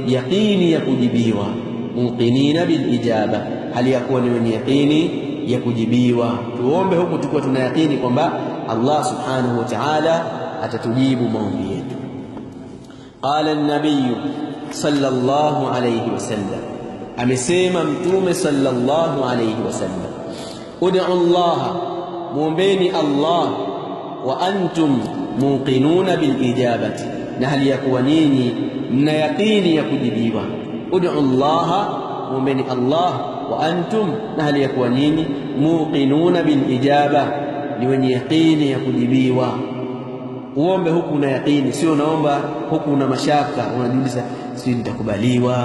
yaqini ya kujibiwa. Muqinina bil ijaba, hali ya kuwa ni wenye yaqini ya kujibiwa. Tuombe huku tukiwa tuna yaqini kwamba Allah subhanahu wa ta'ala atatujibu maombi yetu. Qala an-nabiy sallallahu alayhi wasallam, amesema mtume sallallahu alayhi wasallam, ud'u Allah, muombeni Allah, wa antum muqinuna bil ijabati, na hali ya kuwa nyinyi mna yaqini ya kujibiwa. Ud'u Allah, muombeni Allah, wa antum, na hali ya kuwa nyinyi muqinuna bil ijaba, ni wenye yaqini ya kujibiwa. Uombe huku una yaqini, sio unaomba huku una mashaka, unajiuliza si nitakubaliwa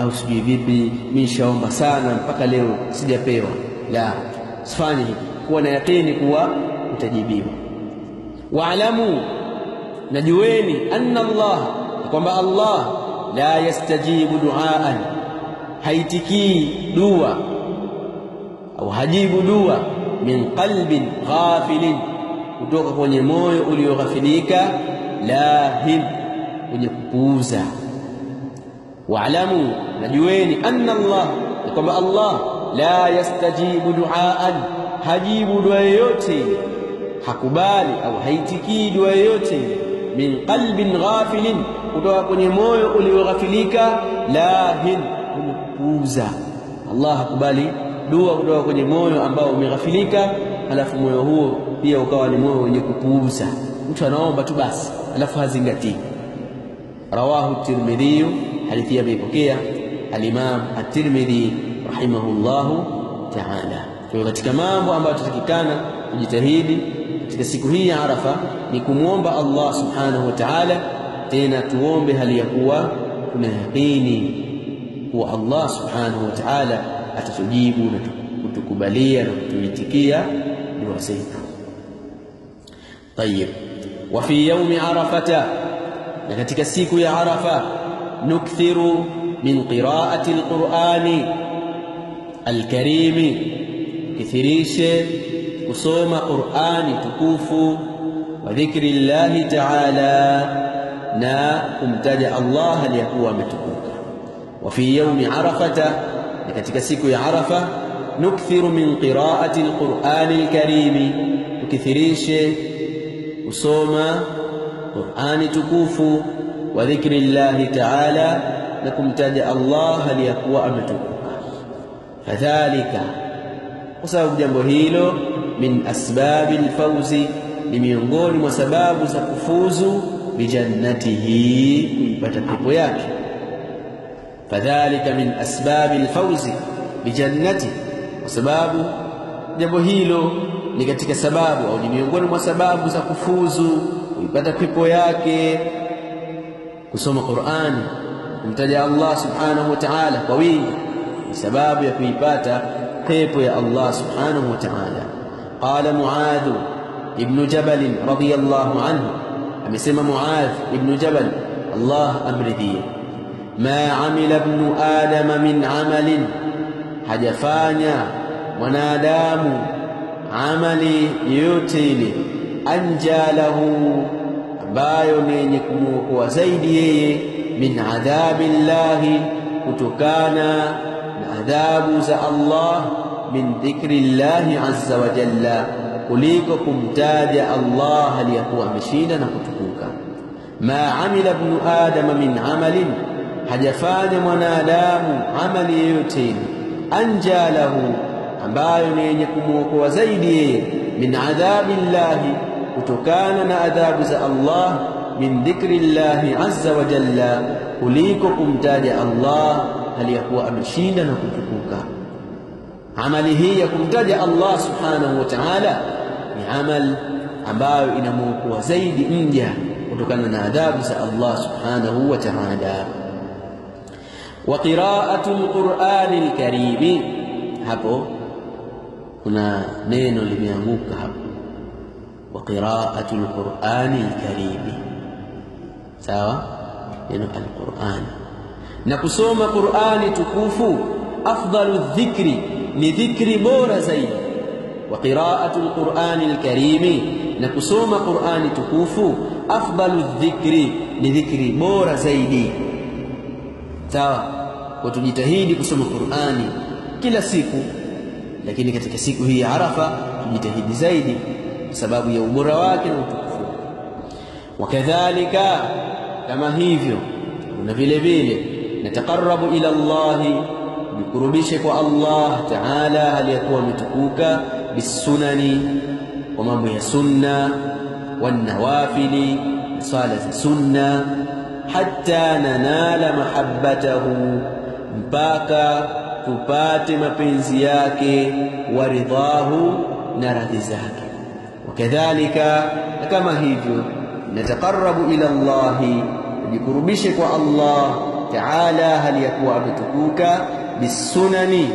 au sijui vipi, mimi nishaomba sana mpaka leo sijapewa. La, sifanye hivi, kuwa na yaqini kuwa utajibiwa. Wa'lamu, najueni, anna Allah, kwamba Allah la yastajibu du'aan, haitikii dua au hajibu dua, min qalbin ghafilin, kutoka kwenye moyo ulioghafilika, lahin, kwenye kupuuza. Wa'lamu, najueni, anna Allah, kwamba Allah la yastajibu du'aan, hajibu dua yoyote, hakubali au haitikii dua yoyote, min qalbin ghafilin, kutoka kwenye moyo ulioghafilika, lahin, kwenye kupuuza. Allah hakubali dua kutoka kwenye moyo ambao umeghafilika, alafu moyo huo pia ukawa ni moyo wenye kupuuza. Mtu anaomba tu basi alafu hazingatii. Rawahu at-Tirmidhi, hadithi ameipokea al-Imam at-Tirmidhi rahimahullahu ta'ala. Kwa katika mambo ambayo tutakikana kujitahidi katika siku hii ya Arafa ni kumwomba Allah subhanahu wa ta'ala, tena tuombe hali ya kuwa tuna yaqini kuwa Allah subhanahu wa ta'ala atatujibu na kutukubalia na kutuitikia dua zetu. Tayyib, wa fi yawmi arafata, na katika siku ya Arafa, nukthiru min qira'ati al-Qur'ani al-Karim, kithirishe kusoma Qur'ani tukufu, wa dhikri llahi ta'ala, na kumtaja Allah aliyakuwa ametukuka. Wa fi yawmi arafata, na katika siku ya Arafa, nukthiru min qira'ati al-Qur'ani al-Karim, tukithirishe kusoma Qur'ani tukufu, wa dhikri llahi ta'ala, na kumtaja Allah aliyakuwa ametukuka. Fadhalika, kwa sababu jambo hilo, min asbabi al-fawzi, ni miongoni mwa sababu za kufuzu, bijannatihi, kuipata pepo yake. Fadhalika min asbabi al-fawzi bijannatihi, kwa sababu jambo hilo ni katika sababu au ni miongoni mwa sababu za kufuzu, kuipata pepo yake, kusoma Qur'ani, kumtaja Allah subhanahu wa ta'ala kwa wingi, ni sababu ya kuipata pepo ya Allah subhanahu wa ta'ala. Qala Muadh ibn Jabal radiyallahu anhu, amesema Muadh ibn Jabal, Allah amridhie, ma amila ibn adama min amalin, hajafanya mwanadamu amali yote ile, anjalahu, ambayo ni yenye kumuokoa zaidi yeye, min adhabillahi, kutokana na adhabu za Allah, min dhikri llahi azza wa jalla, kuliko kumtaja Allah aliyakuwa ameshinda na kutukuka. Ma amila ibn adama min amalin, hajafanya mwanadamu amali yoyote ile, anjalahu, ambayo ni yenye kumuokoa zaidi yeye, min adhabillahi, kutokana na adhabu za Allah, min dhikri llahi azza wa jalla, kuliko kumtaja Allah aliyakuwa ameshinda na kutukuka. Amali hii ya kumtaja Allah subhanahu wa ta'ala ni amal ambayo inamuokoa zaidi mja kutokana na adhabu za Allah subhanahu wa ta'ala. Wa qira'atul Qur'anil Karim, hapo kuna neno limeanguka hapo, wa qira'atul Qur'anil Karim, sawa, neno al-Qur'an, na kusoma Qur'ani tukufu, afdalu dhikri, ni dhikri bora zaidi. Wa qira'atul Qur'anil Karim, na kusoma Qur'ani tukufu, afdalu dhikri, ni dhikri bora zaidi. Sawa, kwa tujitahidi kusoma Qur'ani kila siku, lakini katika siku hii ya Arafa tujitahidi zaidi kwa sababu ya ubora wake na utukufu. Wakadhalika, kama hivyo na vile vile nataqarrabu ila Allah, bikurubishe kwa Allah Ta'ala aliyakuwa mtukuka, bisunani, kwa mambo ya sunna, wan nawafili, sala za sunna, hatta nanala mahabbatahu, mpaka tupate mapenzi yake, waridhahu, na radhi zake. Wakadhalika, kama hivyo nataqarrabu ila Allah, bikurubishe kwa Allah Ta'ala hali ya kuwa ametukuka, bisunani,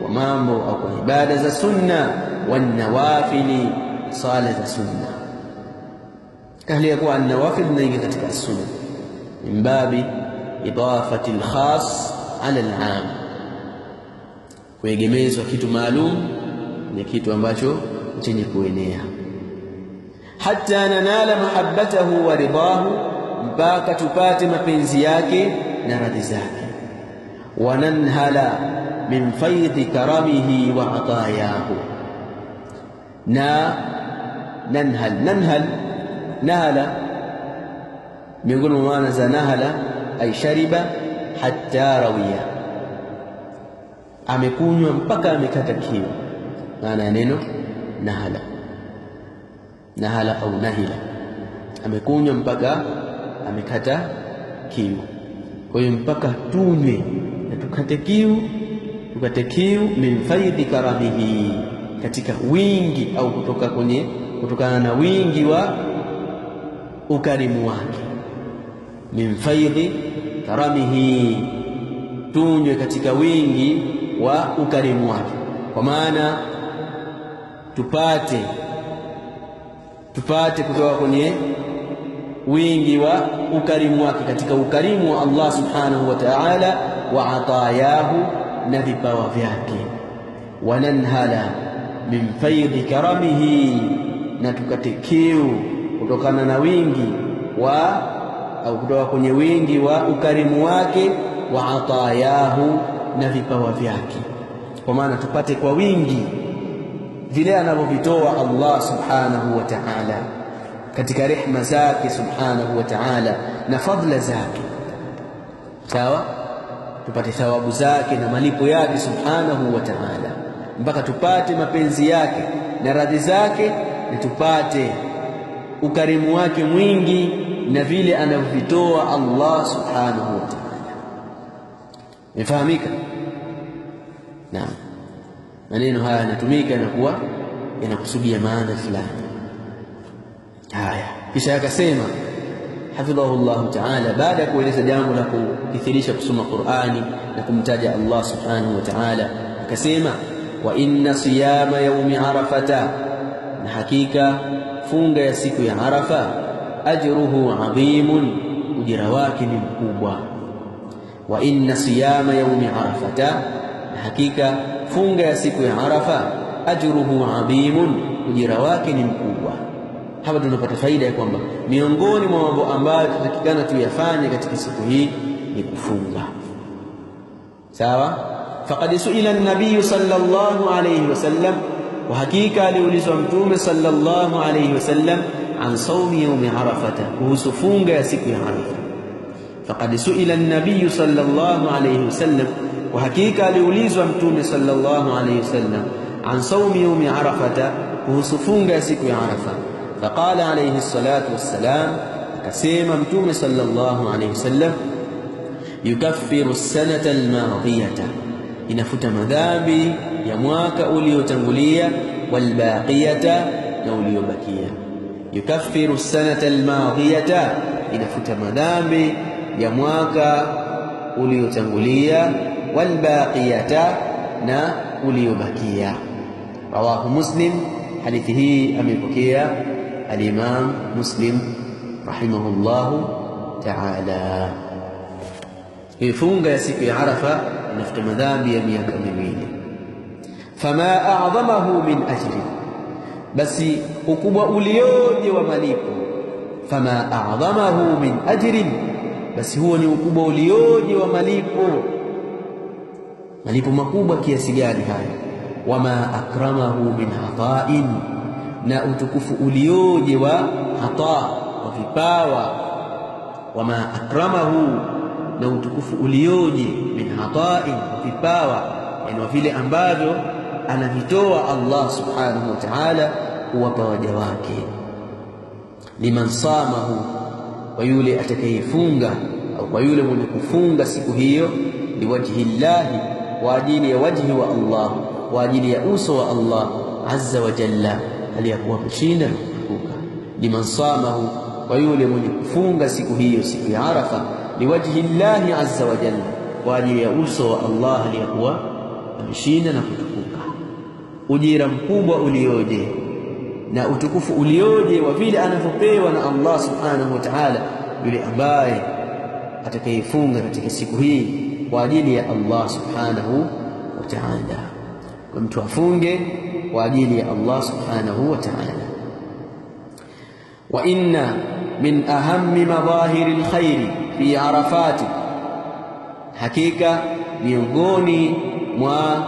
kwa mambo au kwa ibada za sunna, wan nawafili, sala za sunna. Hali ya kuwa an-nawafil inaingia katika sunna min babi idafati al-khas ala al-'am, kuegemezwa kitu maalum ni kitu ambacho chenye kuenea. Hatta nanala mahabbatahu wa ridahu, mpaka tupate mapenzi yake na radhi zake. Wananhala min faydhi karamihi wa atayahu, na nahala miongoni mwa maana za nahala ay shariba hatta rawiya, amekunywa mpaka amekata kiu. Maana ya neno nahala au nahila, amekunywa mpaka amekata kiu. Kwa hiyo mpaka tunywe na tukate kiu, min faidhi karamihi, katika wingi au kutokana na wingi wa ukarimu wake. Min faidhi karamihi, tunywe katika wingi wa ukarimu wake, kwa maana tupate kutoka kwenye wingi wa ukarimu wake, katika ukarimu wa Allah subhanahu wa ta'ala, wa atayahu, na vipawa vyake. Wananhala min faidhi karamihi, na tukate kiu kutokana na wingi wa au kutoka kwenye wingi wa ukarimu wake, wa atayahu, na vipawa vyake, kwa maana tupate kwa wingi vile anavyovitoa Allah subhanahu wa ta'ala katika rehema zake subhanahu wa ta'ala na fadhila zake. Sawa, tupate thawabu zake na malipo yake subhanahu wa ta'ala, mpaka tupate mapenzi yake na radhi zake, na tupate ukarimu wake mwingi na vile anavyovitoa Allah subhanahu wa ta'ala. Imefahamika? Naam. Maneno haya yanatumika na kuwa yanakusudia maana fulani. Haya, kisha akasema hafidhahu Allah ta'ala, baada ya kueleza jambo la kukithirisha kusoma Qur'ani na kumtaja Allah subhanahu wa ta'ala, akasema wa inna siyama yaumi arafata, na hakika funga ya siku ya Arafa, ajruhu adhimun, ujira wake ni mkubwa. Wa inna siyama yaumi arafata, na hakika funga ya siku ya Arafa, ajruhu adhimun, ujira wake ni mkubwa. Hapa tunapata faida ya kwamba miongoni mwa mambo ambayo tunatakikana tuyafanye katika siku hii ni kufunga. Sawa, faqad su'ila an-nabiy sallallahu alayhi wasallam, wa hakika aliulizwa mtume sallallahu alayhi wasallam, an sawmi yawmi arafata, kuhusu funga ya siku ya Arafa. Faqad su'ila an-nabiy sallallahu alayhi wasallam, wa hakika aliulizwa mtume sallallahu alayhi wasallam, an sawmi yawmi arafata, kuhusu funga ya siku ya Arafa. فقال عليه الصلاة والسلام، كسيما متوم صلى الله عليه وسلم، يكفر السنة الماضية، inafuta madhambi ya mwaka uliotangulia, walbaqiyata, na uliobakia. Yukaffiru sanata almadhiyata, inafuta madhambi ya mwaka uliotangulia, walbaqiyata, na uliobakia. Rawahu Muslim, hadithi hii amepokea al-Imam Muslim rahimahullahu ta'ala. Funga ya siku ya Arafa inafuta madhambi ya miaka miwili. Fama a'dhamahu min ajri, basi ukubwa ulioje wa malipo. Fama a'dhamahu min ajrin, basi huo ni ukubwa ulioje wa malipo makubwa kiasi gani haya. Wama akramahu min ata'in, na utukufu ulioje wa ata, wa vipawa. Wama akramahu, na utukufu ulioje min ata'in, wa vipawa, yani vile ambavyo anavitoa Allah subhanahu wa ta'ala kuwapa waja wake. Liman samahu, kwa yule atakayefunga au kwa yule mwenye kufunga siku hiyo, liwajhi llahi, kwa ajili ya wajhi wa Allah, kwa ajili ya uso wa Allah azza wa jalla, aliyakuwa kushinda na kutukuka. Liman samahu, kwa yule mwenye kufunga siku hiyo, siku ya Arafa, liwajhi llahi azza wa jalla, kwa ajili ya uso wa Allah aliyakuwa ameshinda na kutukuka. Ujira mkubwa ulioje na utukufu ulioje wa vile anavyopewa na Allah subhanahu wa ta'ala yule ambaye atakayefunga katika siku hii kwa ajili ya Allah subhanahu wa ta'ala. Kwa mtu afunge kwa ajili ya Allah subhanahu wa ta'ala. Wa inna min ahammi madhahiri alkhairi fi Arafati, hakika miongoni mwa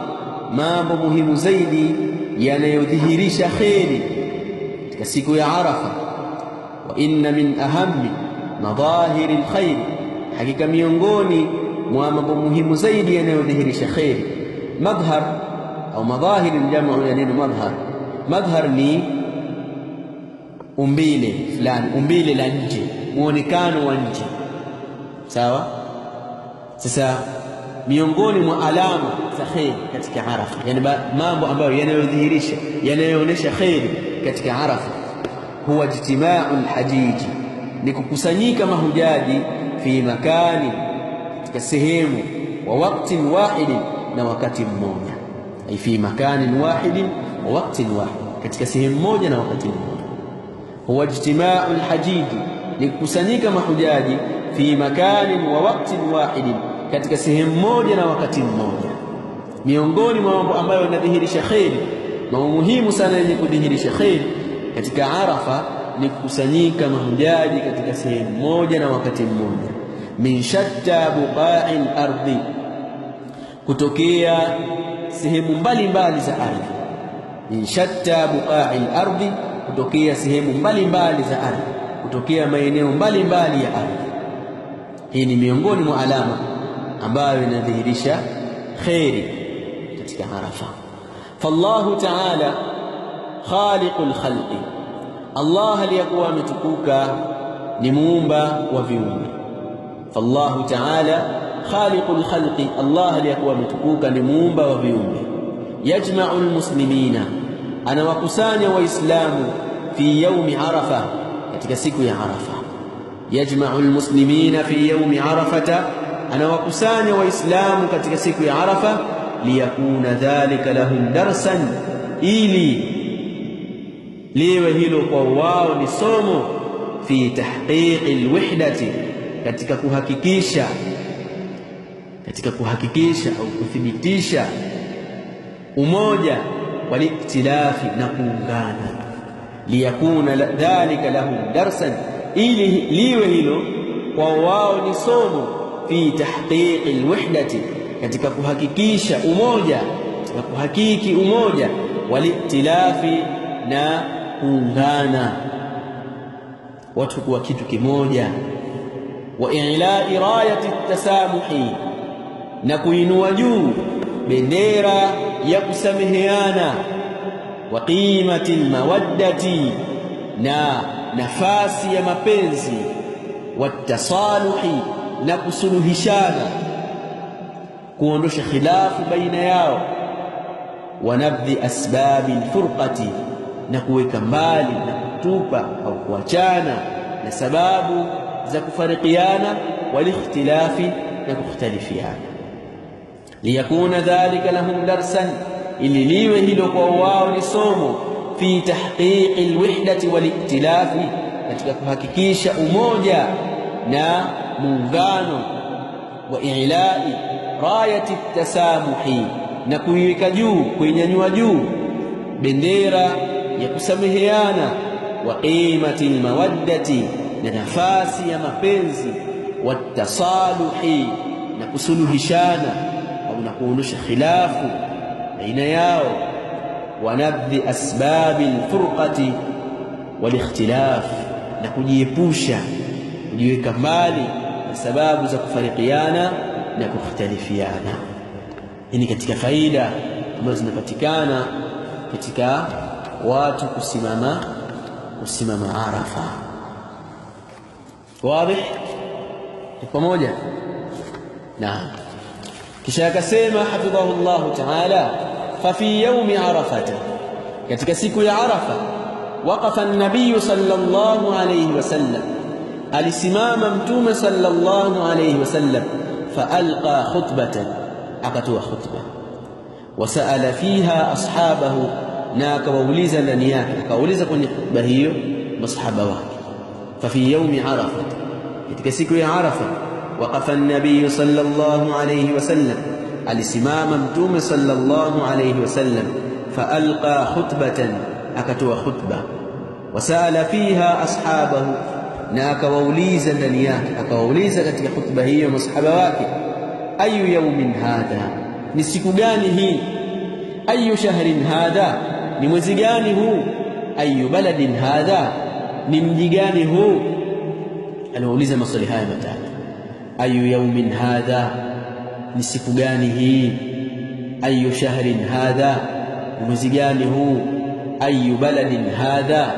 mambo muhimu zaidi yanayodhihirisha kheri katika siku ya Arafa. Wa inna min ahammi madhahiri alkhair, hakika miongoni mwa mambo muhimu zaidi yanayodhihirisha kheri. Madhhar au madhahir ni jamu ya neno madhhar. Madhhar ni umbile fulani, umbile la nje, muonekano wa nje, sawa. Sasa miongoni mwa alama za kheri katika Arafa, yani mambo ambayo yanayodhihirisha, yanayoonyesha kheri katika Arafa, huwa ijtima'ul hajiji, ni kukusanyika mahujaji, fi makani, katika sehemu, wa waqtin wahidin, na wakati mmoja. Ai fi makanin wahidin wa waqtin wahid, katika sehemu moja na wakati mmoja. Huwa ijtima'ul hajiji, ni kukusanyika mahujaji, fi makanin wa waqtin wahidin, katika sehemu moja na wakati mmoja. Miongoni mwa mambo ambayo yanadhihirisha kheri, mambo muhimu sana yenye kudhihirisha kheri katika Arafa, ni kukusanyika mahujaji katika sehemu moja na wakati mmoja. Min shatta buqa'il ardi, kutokea sehemu mbalimbali za ardhi. Min shatta buqa'il ardi, kutokea sehemu mbalimbali za ardhi, kutokea maeneo mbalimbali ya ardhi. Hii ni miongoni mwa alama ambayo inadhihirisha kheri katika Arafa. Fallahu ta'ala khaliqul khalqi, Allah aliyekuwa ametukuka ni muumba wa viumbe. Fallahu ta'ala khaliqul khalqi, Allah aliyekuwa ametukuka ni muumba wa viumbe. Yajma'ul muslimina, anawakusanya waislamu fi yaumi Arafa, katika siku ya Arafa. Yajma'ul muslimina fi yaumi Arafata, anawakusanya waislamu katika siku ya Arafa. Liyakuna dhalika lahum darsan, ili liwe hilo kwa wao ni somo. Fi tahqiqi alwihdati, katika kuhakikisha au kuthibitisha umoja, waliktilafi, na kuungana. Liyakuna dhalika lahum darsan, ili liwe hilo kwa wao ni somo. Fi tahqiqi alwihdati, katika kuhakikisha umoja, katika kuhakiki umoja, waliktilafi, na kuungana, watu kuwa kitu kimoja. Wa i'la'i rayati tasamuhi, na kuinua juu bendera ya kusameheana. Wa qimati almawaddati, na nafasi ya mapenzi. Wa tasaluhi, na kusuluhishana, kuondosha khilafu baina yao. Wa nabdhi asbabi alfurqati, na kuweka mbali na kutupa au kuachana na sababu za kufarikiana. Walikhtilafi, na kukhtalifiana. Liyakuna dhalika lahum darsan, ili liwe hilo kwa wao ni somo. Fi tahqiqi alwihdati waliktilafi, katika kuhakikisha umoja na muungano. Wa i'la'i rayati tasamuhi, na kuiweka juu, kuinyanyua juu bendera ya kusameheana. Wa qimati almawaddati, na nafasi ya mapenzi. watasaluhi, na kusuluhishana au na kuondosha khilafu baina yao, wa nabdhi asbabi alfurqati walikhtilaf, na kujiepusha kujiweka mbali na sababu za kufarikiana na kukhtalifiana. Hii ni katika faida ambazo zinapatikana katika watu kusimama Arafa. Wazi? Pamoja? Naam. Kisha akasema hafidhahu Allah ta'ala, fa fi yawmi arafata, katika siku ya Arafa, waqafa an-nabiy sallallahu alayhi wasallam, alisimama mtume sallallahu alayhi wasallam, fa alqa khutbatan, akatoa khutba, wasaala fiha ashabahu, na akawauliza ndani yake, akawauliza kwenye khutba hiyo masahaba wake. Fa fi yawmi arafa, katika siku ya Arafa, waqafa an-nabiy sallallahu alayhi wasallam, alisimama mtume sallallahu alayhi wasallam, fa alqa khutbatan, akatoa khutba, wasaala fiha ashabahu, na akawauliza ndani yake, akawauliza katika khutba hiyo masahaba wake, ayu yawmin hadha, ni siku gani hii? Ayu shahrin hadha, ni mwezi gani huu? Ayu baladin hadha, ni mji gani huu? Aliwauliza maswali haya matatu. Ayu yawmin hadha, ni siku gani hii? Ayu shahrin hadha, ni mwezi gani huu? Ayu baladin hadha,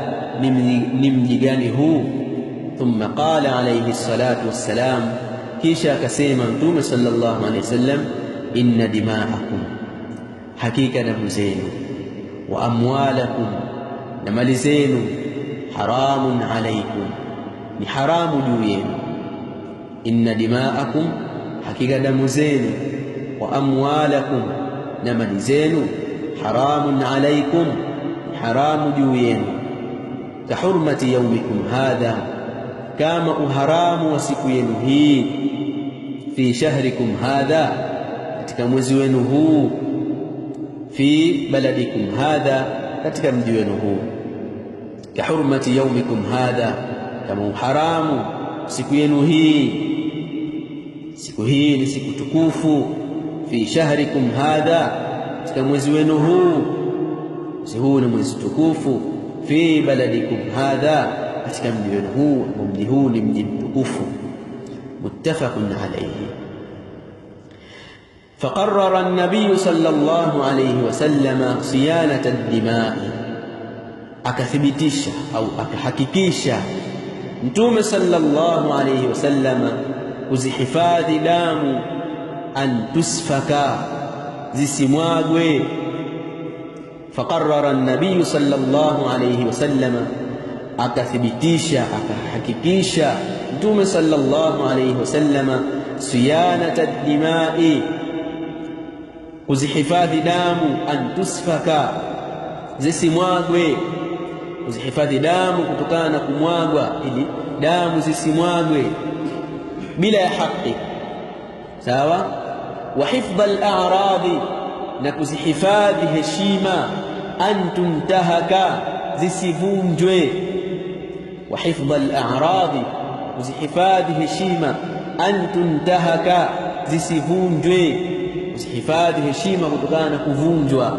ni mji gani huu? Thumma qala alayhi salatu wassalam, kisha akasema mtume sallallahu alayhi wasallam, inna dima'akum, hakika damu zenu, wa amwalakum, na mali zenu, haramun alaykum, ni haramu juu yenu. Inna dima'akum, hakika damu zenu, wa amwalakum, na mali zenu, haramun alaykum, ni haramu juu yenu. Ka hurmati yawmikum hadha, kama uharamu wa siku yenu hii. Fi shahrikum hadha, katika mwezi wenu huu. Fi baladikum hadha, katika mji wenu huu. Ka hurmati yawmikum hadha, kama uharamu siku yenu hii. Siku hii ni siku tukufu. Fi shahrikum hadha, katika mwezi wenu huu. Mwezi huu ni mwezi tukufu. Fi baladikum hadha, katika mji wenu huu. Mji huu ni mji mtukufu. Muttafaqun alayhi. فقرر النبي صلى الله عليه وسلم صيانة الدماء، akathibitisha au akahakikisha mtume sallallahu alayhi wasallam kuzihifadhi damu, an tusfaka, zisimwagwe. Faqarrara an-nabiy sallallahu alayhi wasallam, akathibitisha akahakikisha mtume sallallahu alayhi wasallam siyanata ad-dimai, kuzihifadhi damu, an tusfaka, zisimwagwe. Kuzihifadhi damu kutokana na kumwagwa, ili damu zisimwagwe bila ya haki, sawa. Wa hifdha al-a'radi, na kuzihifadhi heshima, an tuntahaka, zisivunjwe. Wa hifdha al-a'radi, kuzihifadhi heshima, an tuntahaka, zisivunjwe. Kuzihifadhi heshima kutokana na kuvunjwa.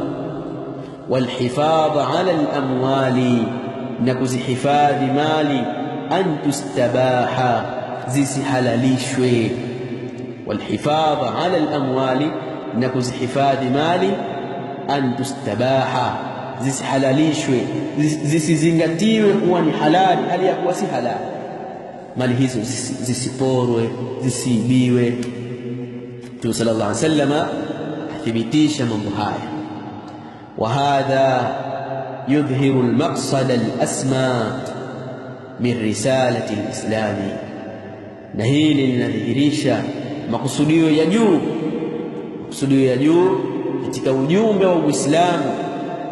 Walhifadha ala al-amwali, na kuzihifadhi mali, an tustabaha, zisihalalishwe. Walhifadha ala al-amwali, na kuzihifadhi mali, an tustabaha, zisihalalishwe, zisizingatiwe kuwa ni halali hali ya kuwa si halali. Mali hizo zisiporwe, zisiibiwe. Mtume sallallahu alayhi wasallam athibitisha mambo haya. وهذا يظهر المقصد الأسمى من رسالة الإسلام، نهيل لنذهريشا مقصوديو يجو katika ujumbe wa Uislamu.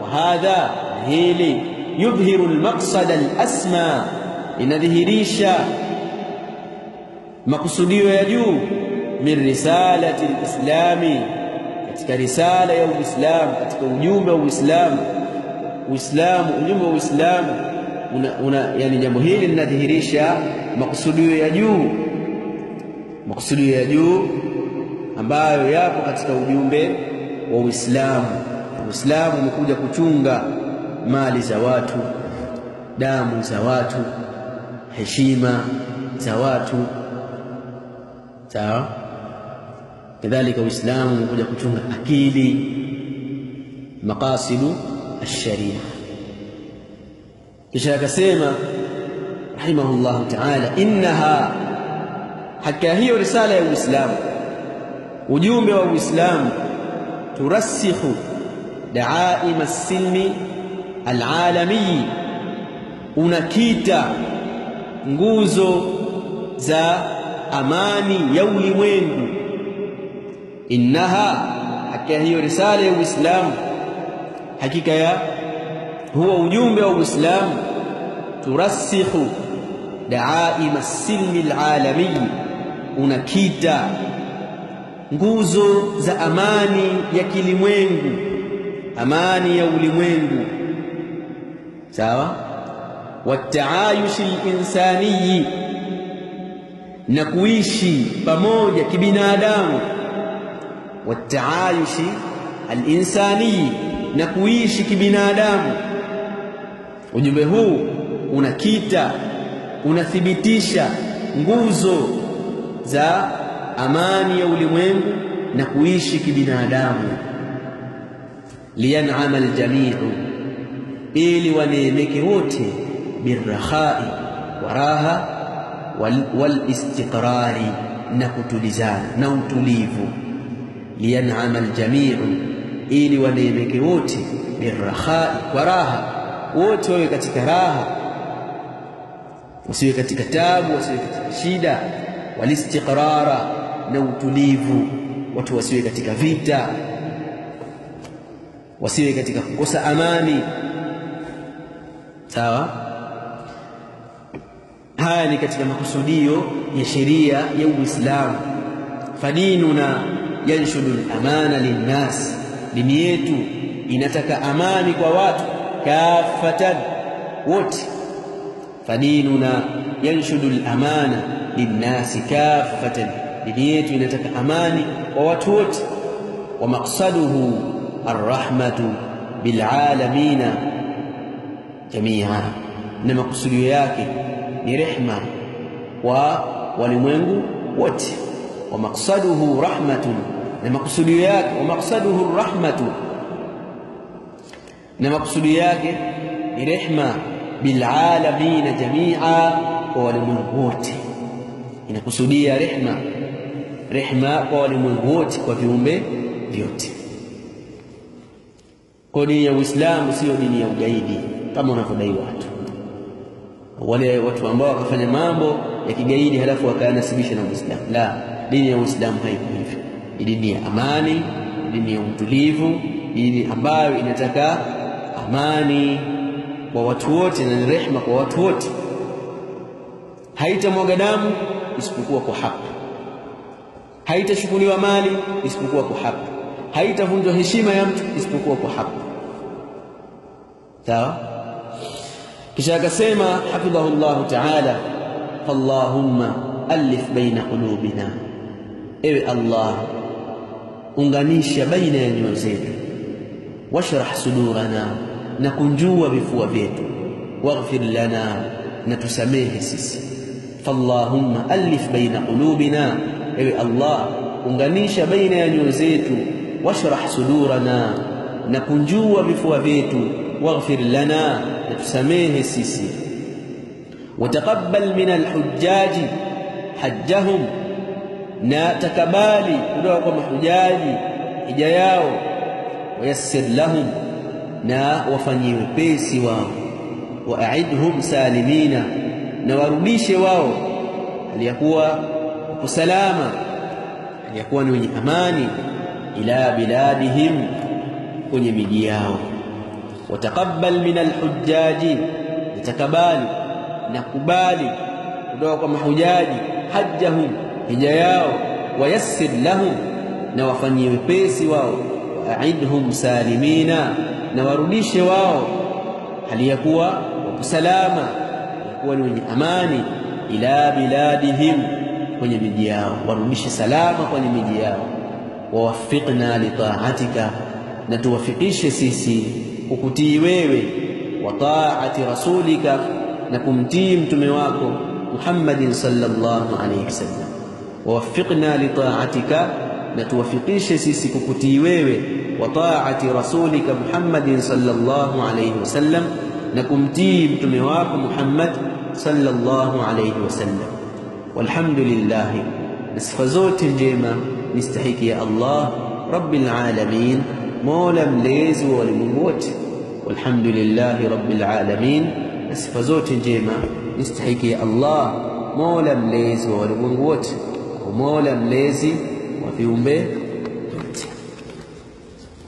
وهذا نهيل يظهر المقصد الأسمى، linadhihirisha makusudio ya juu, min risalati al-islami, katika risala ya Uislamu, katika ujumbe wa Uislamu. Ujumbe wa Uislamu yani jambo hili linadhihirisha makusudio ya juu makusudio ya juu ambayo yapo katika ujumbe wa Uislamu. Uislamu umekuja kuchunga mali za watu, damu za watu, heshima za watu. Sawa? Kadhalika Uislamu umekuja kuchunga akili, maqasidu ash-sharia. Kisha akasema rahimahullahu ta'ala, innaha, hakika hiyo risala ya Uislamu, ujumbe wa Uislamu, turasikhu daaima as-silmi al-alami, unakita nguzo za amani ya ulimwengu. Innaha, hakika hiyo risala ya Uislamu, hakika ya huwa ujumbe wa Uislamu, turasikhu daaima as-silmi al-alami, unakita nguzo za amani ya kilimwengu, amani ya ulimwengu. Sawa? Wataayushi al-insani, na kuishi pamoja kibinadamu. Wataayushi al-insani, na kuishi kibinadamu. Ujumbe huu unakita, unathibitisha nguzo za amani ya ulimwengu na kuishi kibinadamu. Liyan'ama al-jami'u, ili waneemeke wote, birrakhai, waraha, wal istiqrari, na kutulizana na utulivu. Liyan'ama al-jami'u, ili waneemeke wote, birrakhai, waraha, wote wawe katika raha, wasiwe katika tabu, wasiwe katika shida. Wal istiqrara, na utulivu, watu wasiwe katika vita, wasiwe katika kukosa amani. Sawa? Haya ni katika makusudio ya sheria ya Uislamu. Fadinuna yanshudu al-amana linnas, dini yetu inataka amani kwa watu, kafatan, wote. Fadinuna yanshudu al-amana linnasi kafatan, dini yetu inataka amani kwa watu wote. Wa maqsaduhu arrahmatu bilalamina jamia, na makusudio yake ni rehma kwa walimwengu wote. Wa maqsaduhu rahmatun, na makusudio yake, wa maqsaduhu rahmatu, na makusudio yake ni rehma bilalamina jamia, kwa walimwengu wote. Inakusudia rehma kwa walimwengu wote, kwa viumbe vyote. Kwa dini ya Uislamu sio dini ya ugaidi kama wanavyodai watu, wale watu ambao wakafanya mambo ya kigaidi halafu wakanasibisha na Uislamu. La, dini ya Uislamu haiko hivyo. Ni dini ya amani, dini ya utulivu, dini ambayo inataka amani kwa watu wote na rehma kwa watu wote. Haitamwaga damu isipokuwa kwa haki, haitashukuliwa mali isipokuwa kwa haki, haitavunjwa heshima ya mtu isipokuwa kwa haki. Sawa? Kisha akasema hafidhahu Allah ta'ala, fallahumma alif baina qulubina, ewe Allah unganisha baina ya nyoyo zetu. Washrah sudurana, na kunjua vifua vyetu. Waghfir lana, na tusamehe sisi. Fallahumma alif baina qulubina, ewe Allah unganisha baina ya nyoyo zetu. Washrah sudurana, na kunjua vifua vyetu. Waghfir lana, na tusamehe sisi. Wataqabbal min alhujjaji hajjahum, na takabali kutoka kwa mahujaji hija yao. Wayassir lahum, na wafanyie wepesi wao. Waaidhum salimina, na warudishe wao aliyakuwa usalama, aliyakuwa ni wenye amani. Ila biladihim, kwenye miji yao. Wataqabbal min alhujjaji, takabali na kubali kutoka kwa mahujaji hajjahum, hija yao. Wayassir lahum, na wafanyie wepesi wao. Waaidhum salimina, na warudishe wao hali ya kuwa salama, kuwa ni wenye amani. Ila biladihim, kwenye miji yao, warudishe salama kwenye miji yao. Wawafiqna li ta'atika, na tuwafikishe sisi kukutii wewe, wa ta'ati rasulika, na kumtii mtume wako Muhammadin sallallahu alayhi wasallam. Wawafiqna li ta'atika, na tuwafikishe sisi kukutii wewe, wa ta'ati rasulika Muhammadin sallallahu alayhi wasallam, na kumtii mtume wako Muhammad sallallahu alayhi wasallam. Walhamdulillah, sifa zote njema nistahiki ya Allah rabbil alamin, mola mlezi wa walimwengu wote. Walhamdulillah rabbil alamin, sifa zote njema nistahiki ya Allah mola mlezi wa walimwengu wote, mola mlezi wa viumbe wote.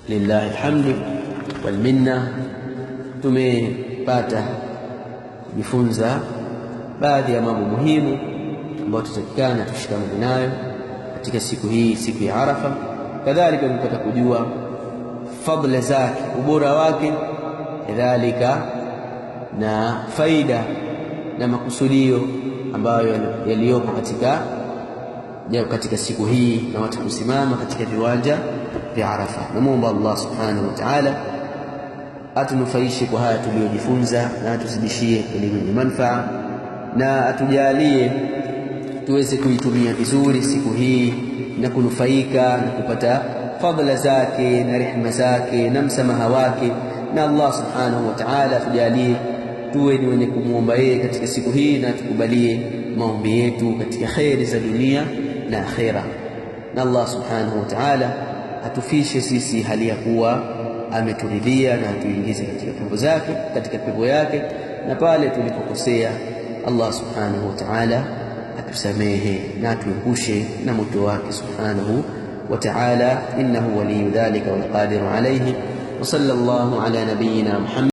Lillahi alhamdu wal minna. Tumepata kujifunza baadhi ya mambo muhimu ambayo tutakikana tushikamane nayo katika siku hii, siku ya Arafa. Kadhalika tumepata kujua fadhila zake, ubora wake, kadhalika na faida na makusudio ambayo yaliyopo katika siku hii na watu kusimama katika viwanja vya Arafa. Namuomba Allah subhanahu wa ta'ala atunufaishe kwa haya tuliyojifunza, na atuzidishie elimu yenye manufaa, na atujalie tuweze kuitumia vizuri siku hii na kunufaika na kupata fadhila zake na rehema zake na msamaha wake. Na Allah subhanahu wa ta'ala atujalie tuwe ni wenye kumuomba yeye katika siku hii, na tukubalie maombi yetu katika khairi za dunia na akhera. Na Allah subhanahu wa ta'ala atufishe sisi hali ya kuwa ameturidhia, na atuingize katika pepo yake, na pale tulipokosea Allah subhanahu wa ta'ala atusamehe na atuepushe na moto wake subhanahu wa ta'ala. Innahu waliyu dhalika wal qadiru alayhi. Wa sallallahu ala nabiyyina Muhammad.